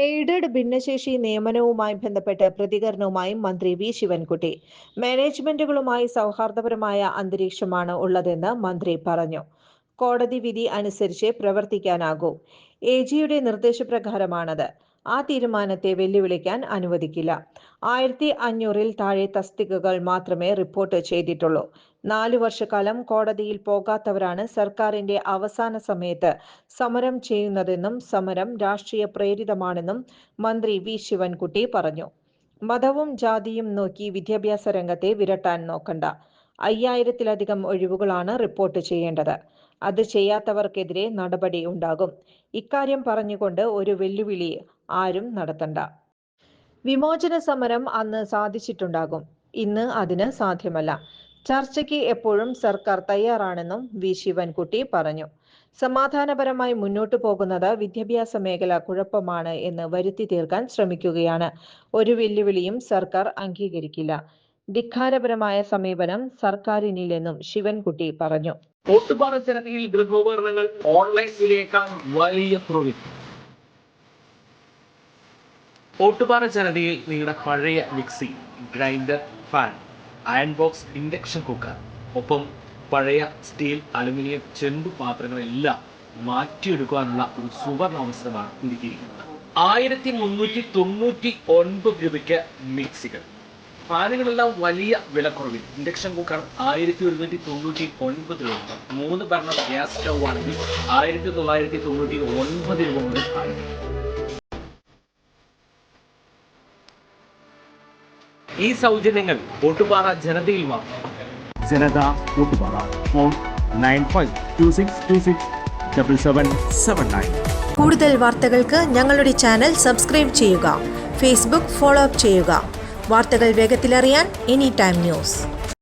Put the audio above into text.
Aided ഭിന്നശേഷി നിയമനവുമായി ബന്ധപ്പെട്ട് പ്രതികരണവുമായി മന്ത്രി വി ശിവൻകുട്ടി. മാനേജ്മെന്റുകളുമായി സൗഹാർദ്ദപരമായ അന്തരീക്ഷമാണ് ഉള്ളതെന്ന് മന്ത്രി പറഞ്ഞു. കോടതി വിധി അനുസരിച്ച് പ്രവർത്തിക്കാനാകൂ. എജിയുടെ നിർദ്ദേശപ്രകാരമാണത്. ആ തീരുമാനത്തെ വെല്ലുവിളിക്കാൻ അനുവദിക്കില്ല. 1500-ൽ താഴെ തസ്തികകൾ മാത്രമേ റിപ്പോർട്ട് ചെയ്തിട്ടുള്ളൂ. 4 വർഷക്കാലം കോടതിയിൽ പോകാത്തവരാണ് സർക്കാരിന്റെ അവസാന സമയത്ത് സമരം ചെയ്യുന്നതെന്നും സമരം രാഷ്ട്രീയ പ്രേരിതമാണെന്നും മന്ത്രി വി ശിവൻകുട്ടി പറഞ്ഞു. മതവും ജാതിയും നോക്കി വിദ്യാഭ്യാസ രംഗത്തെ വിരട്ടാൻ നോക്കണ്ട. 5000-ലധികം ഒഴിവുകളാണ് റിപ്പോർട്ട് ചെയ്യേണ്ടത്. അത് ചെയ്യാത്തവർക്കെതിരെ നടപടി ഉണ്ടാകും. ഇക്കാര്യം പറഞ്ഞുകൊണ്ട് ഒരു വെല്ലുവിളി ആരും നടത്തണ്ട. വിമോചന സമരം അന്ന് സാധിച്ചിട്ടുണ്ടാകും. ഇന്ന് അതിന് സാധ്യമല്ല. ചർച്ചയ്ക്ക് എപ്പോഴും സർക്കാർ തയ്യാറാണെന്നും വി ശിവൻകുട്ടി പറഞ്ഞു. സമാധാനപരമായി മുന്നോട്ടു പോകുന്നത് വിദ്യാഭ്യാസ മേഖല കുഴപ്പമാണ് എന്ന് വരുത്തി തീർക്കാൻ ശ്രമിക്കുകയാണ്. ഒരു വെല്ലുവിളിയും സർക്കാർ അംഗീകരിക്കില്ല. ധിക്കാരപരമായ സമീപനം സർക്കാരിനില്ലെന്നും ശിവൻകുട്ടി പറഞ്ഞു. ഓട്ടുപാറ ജനതയിൽ ഗൃഹോപകരണങ്ങൾ ഓൺലൈൻ വിലയേക്കാൾ വലിയ കുറവിൽ. ഓട്ടുപാറ ജനതയിൽ നിങ്ങളുടെ പഴയ mixie, grinder, fan, iron box, induction cooker, ഒപ്പം പഴയ സ്റ്റീൽ, അലുമിനിയം, ചെമ്പ് പാത്രങ്ങളെല്ലാം മാറ്റിയെടുക്കാനുള്ള ഒരു സുവർണ അവസരമാണ് ഒരുക്കിയിരിക്കുന്നത്. 1399 രൂപയ്ക്ക് മിക്സികൾ, ഫാനുകളെല്ലാം വലിയ വിലക്കുറവിൽ. ഇൻഡക്ഷൻ കുക്കർ 1199 രൂപ. 3 ബർണർ ഗ്യാസ് സ്റ്റൗ ആണെങ്കിൽ 1999 രൂപ മുതൽ ആരംഭിക്കും. ഈ സൗജന്യങ്ങൾ ഓട്ടുപാറ ജനതയിൽ മാത്രം. ജനത ഓട്ടുപാറ. ഫോൺ 9526267779. കൂടുതൽ വാർത്തകൾക്ക് ഞങ്ങളുടെ ചാനൽ സബ്സ്ക്രൈബ് ചെയ്യുക. ഫേസ്ബുക്ക് ഫോളോ അപ്പ് ചെയ്യുക. വാർത്തകൾ വേഗത്തിലറിയാൻ എനി ടൈം ന്യൂസ്.